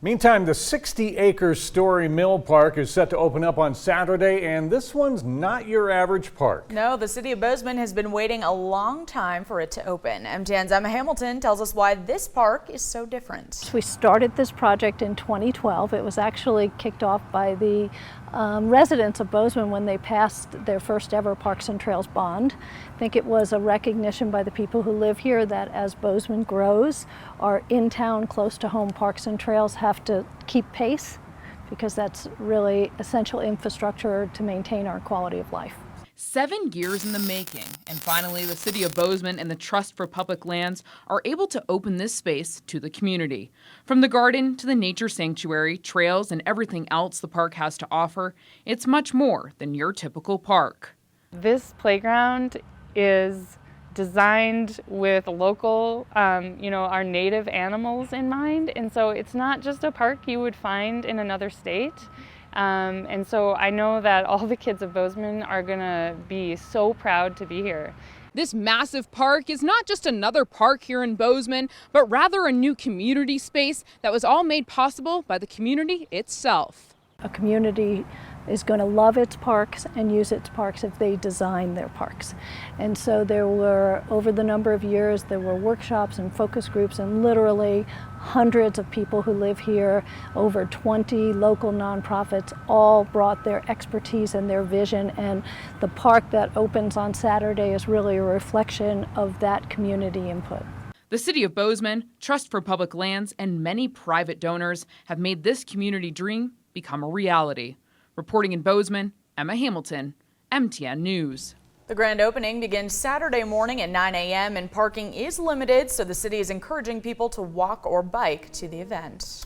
Meantime, the 60-acre Story Mill Park is set to open up on Saturday, and this one's not your average park. No, the city of Bozeman has been waiting a long time for it to open. MTN's Emma Hamilton tells us why this park is so different. We started this project in 2012. It was actually kicked off by the residents of Bozeman when they passed their first ever Parks and Trails bond. I think it was a recognition by the people who live here that as Bozeman grows, our in-town, close-to-home parks and trails have to keep pace because that's really essential infrastructure to maintain our quality of life. 7 years in the making, and finally the City of Bozeman and the Trust for Public Lands are able to open this space to the community. From the garden to the nature sanctuary, trails, and everything else the park has to offer, it's much more than your typical park. This playground is designed with local, our native animals in mind, and so it's not just a park you would find in another state. And so I know that all the kids of Bozeman are gonna be so proud to be here. This massive park is not just another park here in Bozeman, but rather a new community space that was all made possible by the community itself. A community is going to love its parks and use its parks if they design their parks. And so there were, over the number of years, there were workshops and focus groups and literally hundreds of people who live here, over 20 local nonprofits, all brought their expertise and their vision, and the park that opens on Saturday is really a reflection of that community input. The City of Bozeman, Trust for Public Lands, and many private donors have made this community dream become a reality. Reporting in Bozeman, Emma Hamilton, MTN News. The grand opening begins Saturday morning at 9 a.m. and parking is limited, so the city is encouraging people to walk or bike to the event.